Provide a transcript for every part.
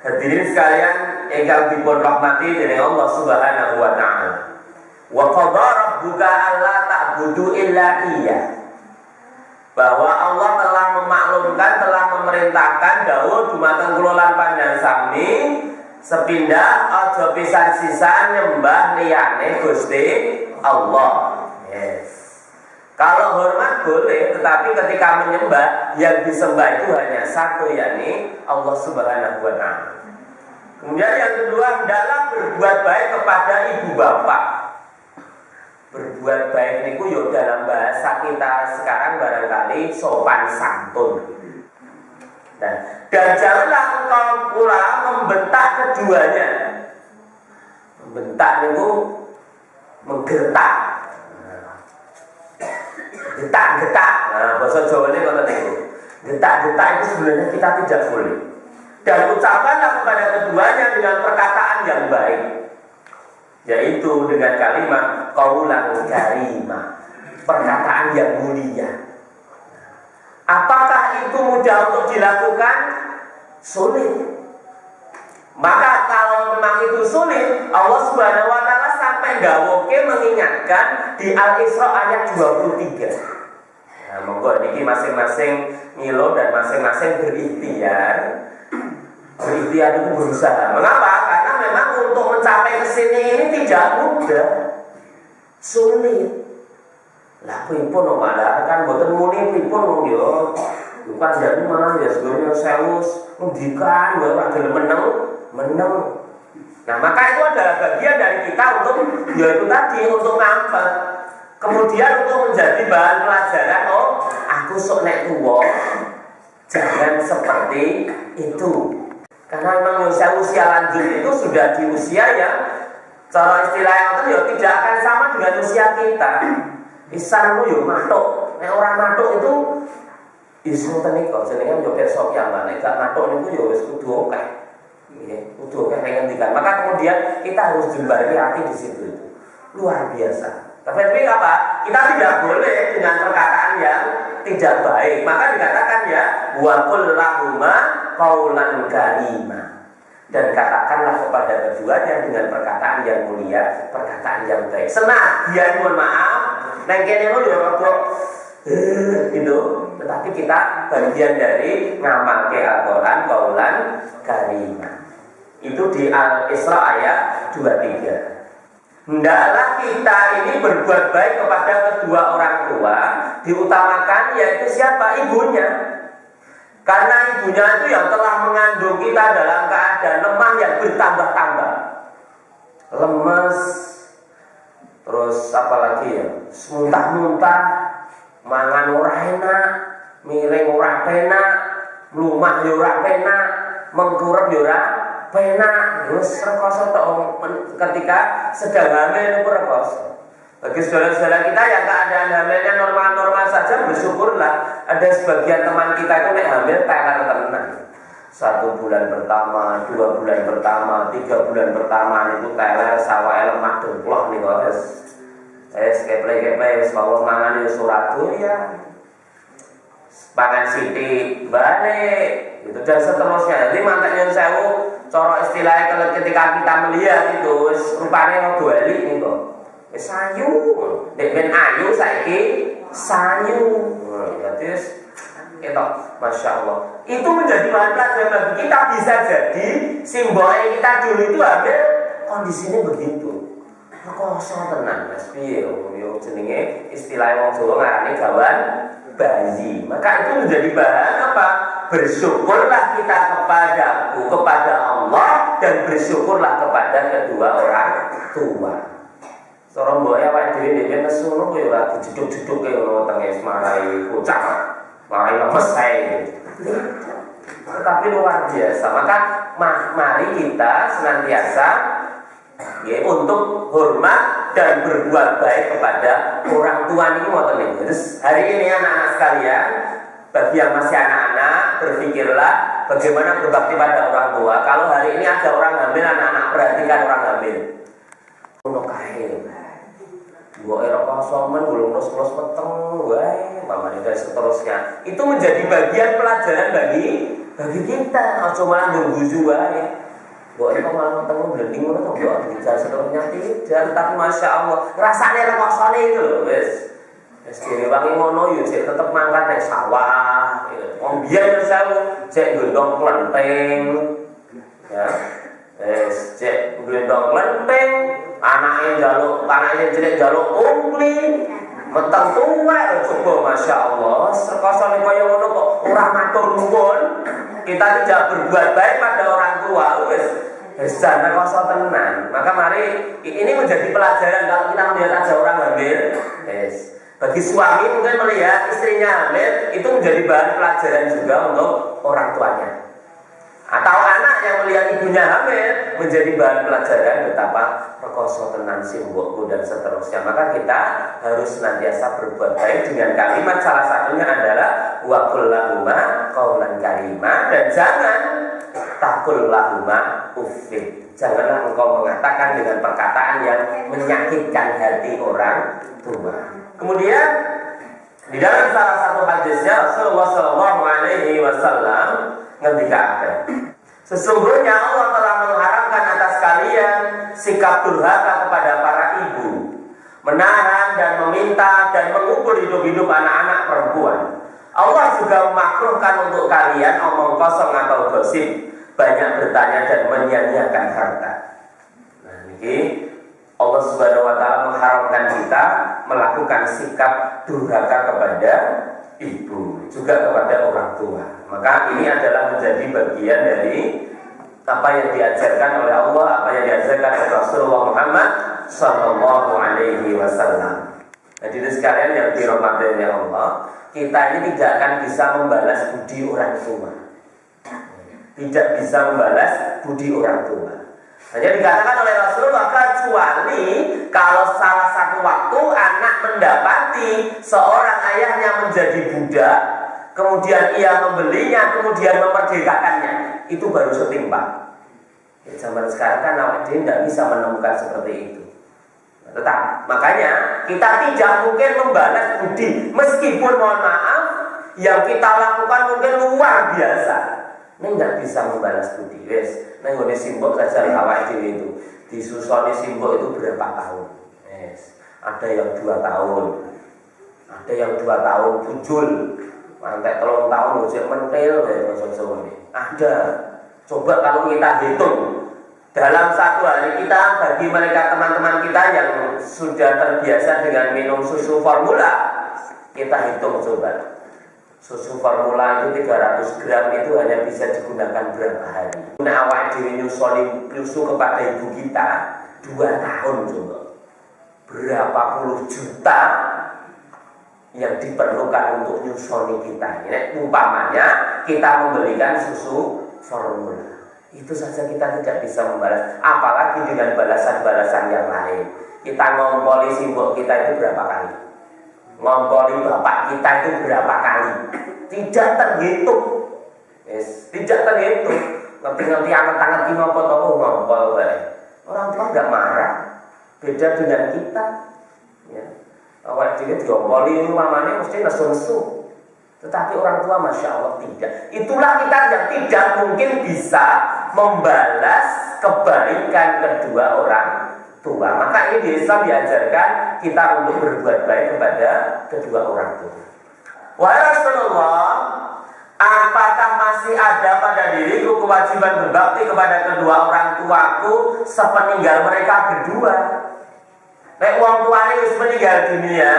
Hadirin sekalian ingkang dipun rahmati dening Allah Subhanahu wa taala. Wa qadha rabbuka alla ta'budu illa iyyah. Bahwa Allah telah memaklumkan, telah memerintahkan dawuh dumateng kula lan panjenengan sami sepindah aja pisan-sisan nyembah liyane Gusti Allah. Yes. Kalau hormat boleh, tetapi ketika menyembah yang disembah itu hanya satu, yakni Allah Subhanahu wa taala. Kemudian yang kedua, hendaklah berbuat baik kepada ibu bapak. Berbuat baik niku yo dalam bahasa kita sekarang barangkali sopan santun. Dan janganlah engkau pula membentak keduanya. Membentak niku menggertak. Getak-getak. Nah, bahasa Jawa ini kata niku. Getak-getak itu sebenarnya kita tidak boleh. Dan ucapanlah kepada keduanya dengan perkataan yang baik, yaitu dengan kalimat qaulan karimah, perkataan yang mulia. Apakah itu mudah untuk dilakukan? Sulit. Maka kalau memang itu sulit, Allah Subhanahu wa taala sampai dawuhke mengingatkan di Al-Isra ayat 23. Nah, monggo niki masing-masing ngilo dan masing-masing berikhtiar. Berikhtiar itu berusaha. Mengapa? Karena memang untuk mencapai ke sini ini tidak mudah. Sulit. Lah pripun malah kan mboten muni pripun yo. Bukan jadi malah ya sebenarnya sewus ngendikan wae ora gelem meneng. Nah, maka itu adalah bagian dari kita untuk yaitu tadi untuk ngampet. Kemudian untuk menjadi bahan pelajaran, oh, aku sok nek tuwa jangan seperti itu. Karena memang usia lanjut itu sudah di usia yang cara istilah yang itu ya tidak akan sama dengan usia kita. Pisan ku yo matuk. Nek ora matuk itu wis ngoten niku jenenge yo besok yang nek gak matuk niku yo wis kudu akeh. Nggih, kudu akeh ngendikan. Maka kemudian kita harus jembari hati di situ itu. Luar biasa. Tapi apa? Kita tidak boleh dengan perkataan yang tidak baik. Maka dikatakan ya wa qul lahuma qaulan karimah. Dan katakanlah kepada keduanya dengan perkataan yang mulia, perkataan yang baik. Senajan mohon maaf, nang kene yo rada gitu. Tetapi kita bagian dari ngamalke Al-Qur'an qaulan karimah. Itu di Al-Isra ayat 23. Hendaklah kita ini berbuat baik kepada kedua orang tua, diutamakan yaitu siapa? Ibunya. Karena ibunya itu yang telah mengandung kita dalam keadaan lemah yang bertambah-tambah. Lemes, terus apalagi ya, muntah-muntah, mangan ora enak, miring ora penak, mlumah yo ora penak, mengkurep yo ora penak, terus rekoso ketika sedang hamil itu rekoso. Bagi saudara-saudara kita yang keadaan hamilnya normal-normal saja, bersyukurlah. Ada sebagian teman kita itu nek hamil teler tenan. 1 bulan pertama, 2 bulan pertama, 3 bulan pertama itu teler sawae lemah dengklok niku wis. Keple-keple wis bawa mangan yo suratu ya. Pangan sithik balik gitu dan seterusnya. Jadi mantaknya sewu cara istilahnya ketika kita melihat itu rupanya rada elik niku. Wis sayu, nek ben ayu saiki sayu. Jadi ketok masyaallah. Itu menjadi bahan pelajaran bagi kita, bisa jadi simbolnya kita dulu itu hamil kondisinya begitu. Rekoso tenan Mas piye yo jenenge istilah wong Jawa ngarani gawan bayi. Maka itu menjadi bahan apa? Bersyukurlah kita kepada Allah dan bersyukurlah kepada kedua orang tua. Seorang mbok awake dhewe nek nesu ngono kowe ora dijeduk-jeduk ngono tenge marai kocak. Marai lemes ae. Tetapi luar biasa. Maka mari kita senantiasa ya, untuk hormat dan berbuat baik kepada orang tua ini ngoten niku. Terus hari ini anak-anak sekalian, bagi yang masih anak-anak, berpikirlah bagaimana berbakti pada orang tua. Kalau hari ini ada orang hamil, anak-anak perhatikan orang hamil. Ono kae. Mbok era kosomen belum terus meteng wae, pamane dan seterusnya. Itu menjadi bagian pelajaran bagi bagi kita. Aja malah nunggu wae. Mbok iki malah ketemu blending ngono to, mbok dijar seterusnya tidak, tapi Masya Allah rasane rekosone itu lho wis. Wis direwangi ngono yo jek tetep mangkat nek sawah. Wong biyen sewu jek gondong klenthing. Ya. Wis jek gondong klenthing, anake njaluk ungkli. Meteng tuwek coba Masya Allah. Rekosone kaya ngono kok ora matur nuwun. Kita tidak berbuat baik pada orang tua, wis jangan kosong tenan. Maka mari ini menjadi pelajaran kalau kita melihat ada orang hamil. Bagi suami mungkin melihat istrinya hamil itu menjadi bahan pelajaran juga untuk orang tuanya. Atau anak yang melihat ibunya hamil menjadi bahan pelajaran betapa rekoso tenan simbokku dan seterusnya. Maka kita harus senantiasa berbuat baik dengan kalimat, salah satunya adalah wa qul lahuma qaulan karima, dan jangan taqul lahuma uffin. Janganlah engkau mengatakan dengan perkataan yang menyakitkan hati orang tua. Kemudian di dalam salah satu hadisnya Rasulullah Shallallahu Alaihi Wasallam ngendikaken, sesungguhnya Allah telah mengharamkan atas kalian sikap durhaka kepada para ibu, menahan dan meminta dan mengubur hidup-hidup anak-anak perempuan. Allah juga memakruhkan untuk kalian omong kosong atau gosip, banyak bertanya dan menyia-nyiakan harta. Nah, ini Allah Subhanahu wa taala mengharamkan kita melakukan sikap durhaka kepada ibu, juga kepada orang tua. Maka ini adalah menjadi bagian dari apa yang diajarkan oleh Allah, apa yang diajarkan oleh Rasulullah Muhammad Sallallahu Alaihi Wasallam. Jadi sekalian yang dirahmati oleh Allah, kita ini tidak akan bisa membalas budi orang tua. Tidak bisa membalas budi orang tua. Hanya dikatakan oleh Rasulullah, kecuali kalau salah satu waktu anak mendapati seorang ayahnya menjadi budak, kemudian ia membelinya, kemudian memerdekakannya, itu baru setimpal. Ya, zaman sekarang kan awak dia tidak bisa menemukan seperti itu. Tetap, makanya kita tidak mungkin membalas budi, meskipun mohon maaf yang kita lakukan mungkin luar biasa. Ini tidak bisa membalas budi. Wes, neng ngene simbok saja awak dhewe itu. Disusoni simbok itu berapa tahun? Wes, ada yang 2 tahun. Ada yang 2 tahun bujul. Sampai 3 tahun ujek mentil ya maksud-maksud. Ada. Coba kalau kita hitung dalam 1 hari kita, bagi mereka teman-teman kita yang sudah terbiasa dengan minum susu formula, kita hitung coba. Susu formula itu 300 gram itu hanya bisa digunakan berapa hari. Nah, awak dhewe nyusoni susu kepada ibu kita 2 tahun coba. Berapa puluh juta yang diperlukan untuk nyusoni kita. Ini umpamanya kita membelikan susu formula. Itu saja kita tidak bisa membalas, apalagi dengan balasan-balasan yang lain. Kita ngompoli simbok kita itu berapa kali? Ngompoli bapak kita itu berapa kali? Tidak terhitung. Yes, tidak terhitung. Ngerti-ngerti anget-anget ki ngopo to ngompol bae. Orang tua enggak marah. Beda dengan kita. Ya. Awak dhewe diompoli mamane mesti nesu-nesu. Tetapi orang tua Masya Allah tidak. Itulah kita yang tidak mungkin bisa membalas kebaikan kedua orang tua. Maka ini di Islam diajarkan kita untuk berbuat baik kepada kedua orang tua. Wahai Rasulullah, apakah masih ada pada diriku kewajiban berbakti kepada kedua orang tuaku sepeninggal mereka berdua? Nek wong tuane wis meninggal dunia,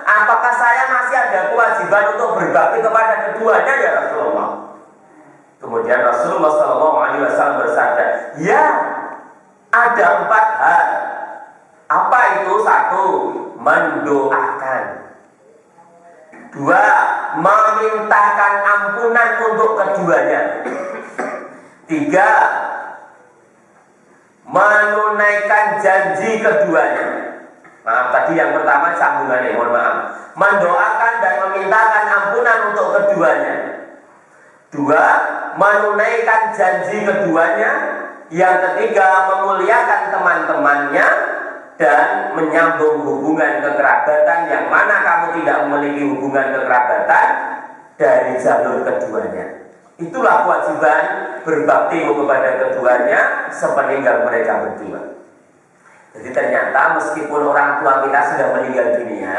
apakah saya masih ada kewajiban untuk berbakti kepada keduanya ya Rasulullah? Kemudian Rasulullah SAW bersabda, ya, ada 4 hal. Apa itu? 1, mendoakan. 2, memintakan ampunan untuk keduanya. 3, menunaikan janji keduanya. Maaf, tadi yang pertama sambungannya, mohon maaf. Mendoakan dan memintakan ampunan untuk keduanya. 2, menunaikan janji keduanya. Yang ketiga, memuliakan teman-temannya dan menyambung hubungan kekerabatan yang mana kamu tidak memiliki hubungan kekerabatan dari jalur keduanya. Itulah kewajiban berbakti kepada keduanya sepeninggal mereka berdua. Jadi ternyata meskipun orang tua kita sudah meninggal dunia,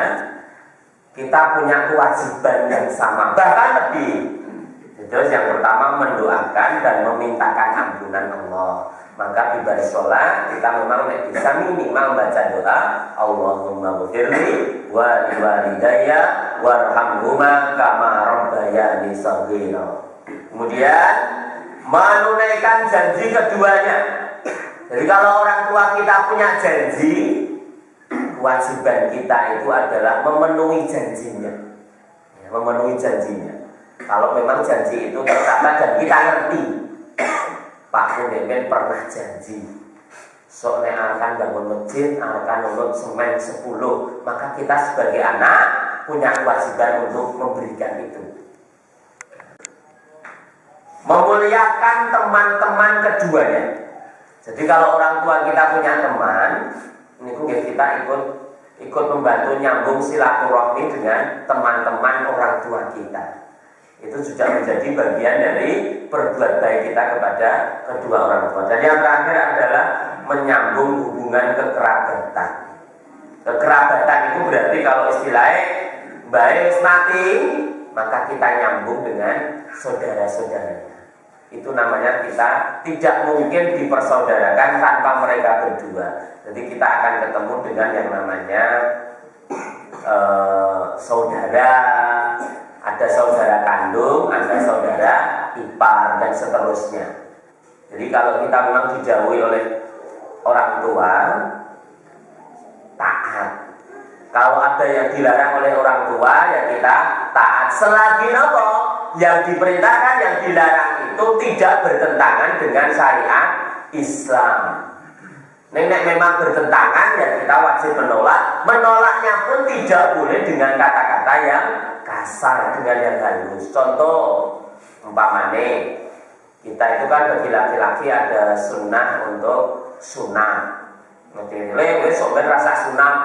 kita punya kewajiban yang sama, bahkan lebih. Terus yang pertama mendoakan dan memintakan ampunan Allah. Maka di bari sholat kita memang bisa minimal baca doa Allahumma ghfirli wa liwalidayya warhamhuma kama rabbayani shaghira. Kemudian menunaikan janji keduanya. Jadi kalau orang tua kita punya janji, kewajiban kita itu adalah memenuhi janjinya. Ya, memenuhi janjinya. Kalau memang janji itu tertata dan kita ngerti, Pak Kundemen pernah janji soalnya akan bangun masjid, akan nurut semen 10, maka kita sebagai anak punya kewajiban untuk memberikan itu. Memuliakan teman-teman keduanya. Jadi kalau orang tua kita punya teman, ini kita ikut membantu nyambung silaturahmi dengan teman-teman orang tua kita. Itu juga menjadi bagian dari berbuat baik kita kepada kedua orang tua. Dan yang terakhir adalah menyambung hubungan kekerabatan. Kekerabatan itu berarti kalau istilahnya baik mati, maka kita nyambung dengan saudara-saudaranya. Itu namanya kita tidak mungkin dipersaudarakan tanpa mereka berdua. Jadi kita akan ketemu dengan yang namanya saudara. Ada saudara kandung, ada saudara ipar, dan seterusnya. Jadi kalau kita memang dijauhi oleh orang tua, taat. Kalau ada yang dilarang oleh orang tua, ya kita taat. Selagi nopo yang diperintahkan, yang dilarang itu tidak bertentangan dengan syariat Islam. Nek memang bertentangan, ya kita wajib menolak. Menolaknya pun tidak boleh dengan kata-kata yang kasar, dengan yang halus. Contoh, umpamane kita itu kan bagi laki-laki ada sunnah untuk sunat. Ngerti besok rasa sunat.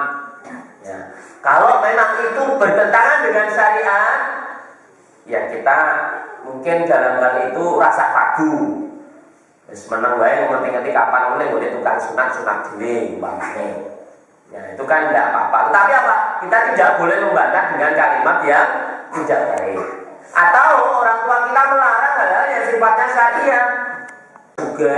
Ya. Kalau memang itu bertentangan dengan syariat, ya kita mungkin dalam hal itu rasa ragu. Terus menang bae ngerti-ngerti kapan boleh tukang sunat dhewe umpamane. Ya, itu kan tidak apa-apa. Tetapi apa? Kita tidak boleh membantah dengan kalimat yang tidak baik. Atau orang tua kita melarang hal-hal yang sifatnya syariah. Juga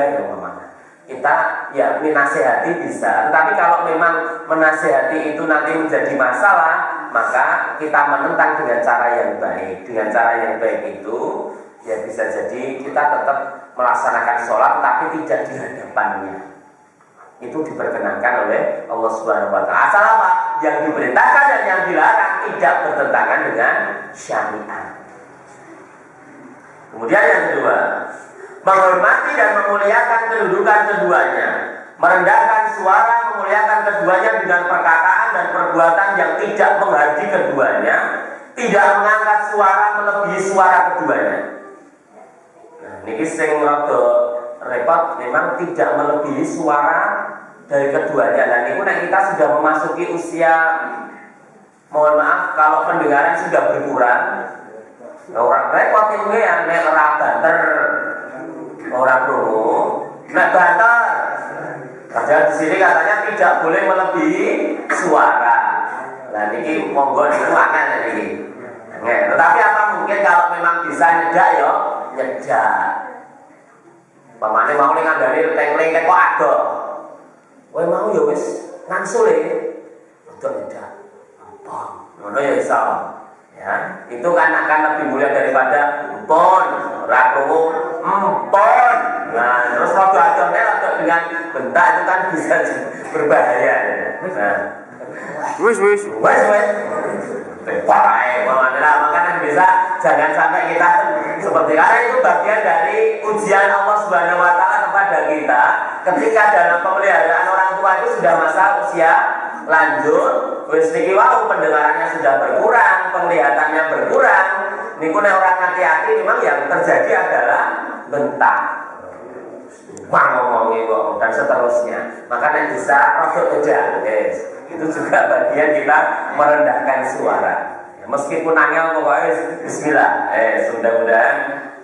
kita ya menasehati bisa. Tetapi kalau memang menasehati itu nanti menjadi masalah, maka kita menentang dengan cara yang baik. Dengan cara yang baik itu ya bisa jadi kita tetap melaksanakan sholat tapi tidak di hadapannya. Itu diperkenankan oleh Allah Subhanahu wa taala. Asal apa? Yang diperintahkan dan yang dilarang tidak bertentangan dengan syariat. Kemudian yang kedua, menghormati dan memuliakan kedudukan keduanya, merendahkan suara, memuliakan keduanya dengan perkataan dan perbuatan yang tidak menghardi keduanya, tidak mengangkat suara melebihi suara keduanya. Nah, ini sing rada repot, memang tidak melebihi suara dari keduanya. Dan itu kita sudah memasuki usia, mohon maaf kalau pendengaran sudah berkurang. Orang repot ini ya, nek ora banter, orang krungu, nek banter. Padahal di sini katanya tidak boleh melebihi suara. Nah ini monggo niku akeh iki. Tetapi apa mungkin kalau memang bisa nyedak ya, nyedak. Pamane mau ning ngandani tengling kok ado. Kowe mau ya wis ngangsul e. Ojo nyedak. Apa? Ngono ya iso. Ya, itu kan akan lebih mulia daripada empon, ora krungu, empon. Nah, terus waktu adonnya dengan bentak itu kan bisa berbahaya. Nah, wis. Pakai, makanya bisa jangan sampai kita seperti karena itu bagian dari ujian Allah Subhanahu wa taala kepada kita ketika dalam pemeliharaan orang tua itu sudah masa usia lanjut, wis niki wau pendengarannya sudah berkurang, penglihatannya berkurang. Niku nek orang hati-hati memang yang terjadi adalah bentak. Ngomong kok dan seterusnya. Maka nek bisa rodok tidak, guys. Itu juga bagian kita merendahkan suara. Ya, meskipun angel pokoknya bismillah. Mudah-mudahan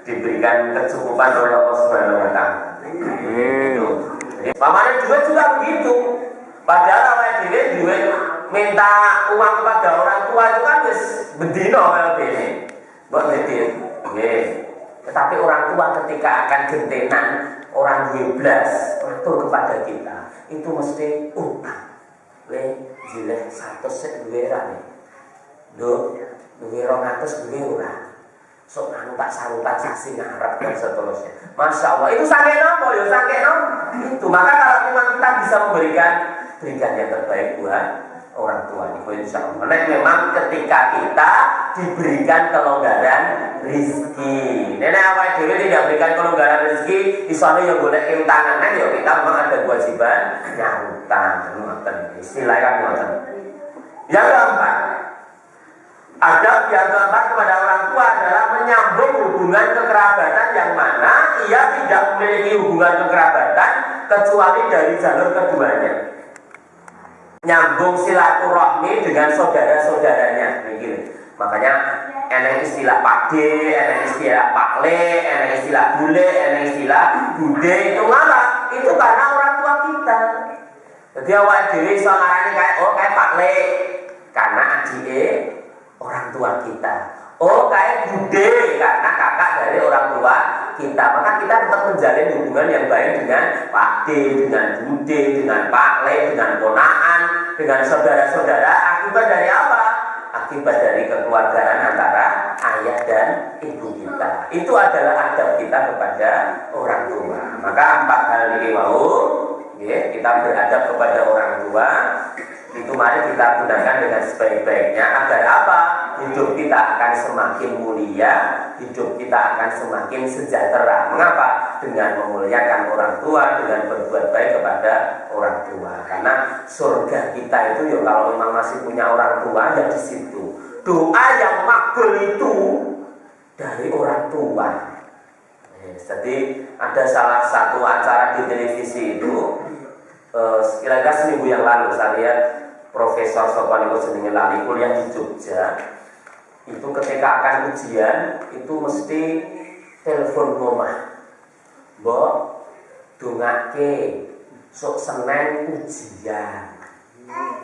diberikan kecukupan oleh Allah Subhanahu wa taala. Itu. Pamannya duit juga begitu. Padahal awake dhewe duit minta uang kepada orang tua itu kan wis bendino kaya dene. Mbok nitip. Nggih. Tetapi orang tua ketika akan gentenan orang 12 matur kepada kita, itu mesti utang. Le jileh 100 sik duwe ra. Nduk, duwe 200 duwe ora. Sok anu tak sarutan sasi ngarep dan seterusnya. Masya Allah, itu sakit nopo ya, sakit nopo. Itu maka kalau memang kita bisa berikan yang terbaik buat orang tua itu insya Allah. Nah, memang ketika kita diberikan kelonggaran rezeki. Nenek awal dulu tidak berikan kelonggaran rezeki, di sana yang boleh tangan ya kita memang ada kewajiban nyautan. Istilahnya kan. Yang keempat, adab yang keempat kepada orang tua adalah menyambung hubungan kekerabatan yang mana ia tidak memiliki hubungan kekerabatan kecuali dari jalur keduanya. Nyambung silaturahmi dengan saudara-saudaranya. Begini. Makanya ada istilah pakde, ada istilah pakle, ada istilah bule, ada istilah bude itu ngapa? Itu karena orang tua kita. Jadi awak dhewe iso ngarani kayak pakle karena adike orang tua kita. Oh kayak bude karena kakak dari orang tua kita. Maka kita tetap menjalin hubungan yang baik dengan Pak D, dengan bude, dengan Pak Le, dengan ponaan, dengan saudara-saudara. Akibat dari apa? Akibat dari kekeluargaan antara ayah dan ibu kita. Itu adalah adab kita kepada orang tua. Maka 4 hal ini mau ya, kita beradab kepada orang tua. Itu mari kita gunakan dengan sebaik-baiknya agar apa? Hidup kita akan semakin mulia, hidup kita akan semakin sejahtera. Mengapa? Dengan memuliakan orang tua, dengan berbuat baik kepada orang tua. Karena surga kita itu ya kalau memang masih punya orang tua ya di situ. Doa yang makbul itu dari orang tua. Jadi ada salah satu acara di televisi itu kira-kira seminggu yang lalu saya lihat Profesor Sopaniko jenenge lali kuliah di Jogja. Itu ketika akan ujian itu mesti telepon ngomah. Mbok dongake sok Senin ujian.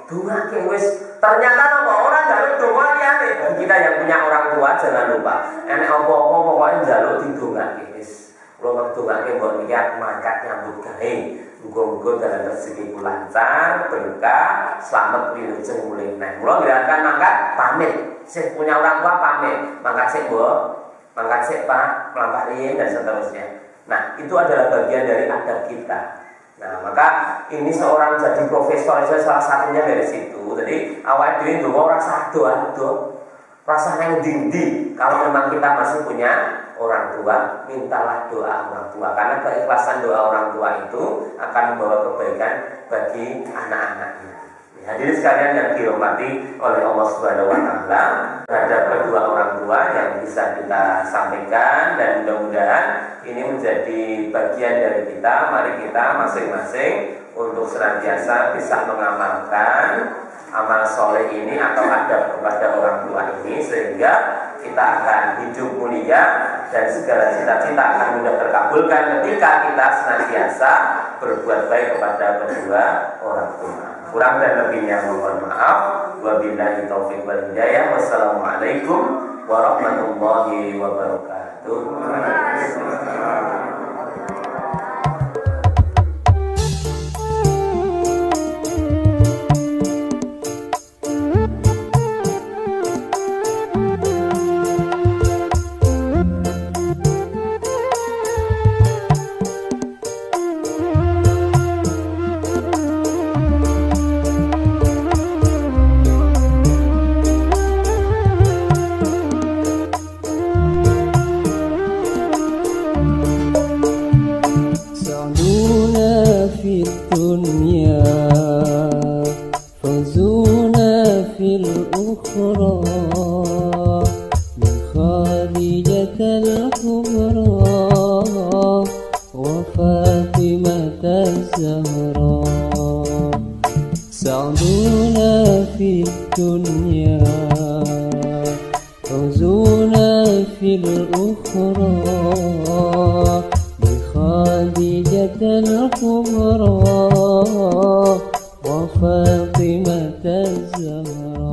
Dongake wis ternyata apa orang njaluk donga liyane. Kita yang punya orang tua jangan lupa. Enek apa-apa pokoknya njaluk didongake wis. Kula dongake mbok niat mangkat nyambut gawe. Muga-muga dalam rezekiku lancar, berkah, selamat wilujeng mulih neh. Mula gerakan mangkat pamit. Sing punya orang tua pamit. Mangkat sik, Mbok. Mangkat sik, Pak. Melampah riyin dan seterusnya. Nah, itu adalah bagian dari adab kita. Nah, maka ini seorang jadi profesor itu salah satunya dari situ. Jadi awal dhewe ndonga ora sado-ado. Rasane ndi-ndi kalau memang kita masih punya orang tua, mintalah doa orang tua karena keikhlasan doa orang tua itu akan membawa kebaikan bagi anak-anaknya. Hadirin sekalian yang dirahmati oleh Allah Subhanahu wa taala, terhadap kedua orang tua yang bisa kita sampaikan dan mudah-mudahan ini menjadi bagian dari kita. Mari kita masing-masing untuk senantiasa bisa mengamalkan amal soleh ini atau adab kepada orang tua ini sehingga kita akan hidup mulia dan segala cita-cita akan mudah terkabulkan ketika kita senantiasa berbuat baik kepada kedua orang tua. Kurang dan lebihnya mohon maaf. Wabillahi taufiq wal hidayah. Wassalamualaikum warahmatullahi wabarakatuh. في الأخرى الكبرى وفاطمة الزهراء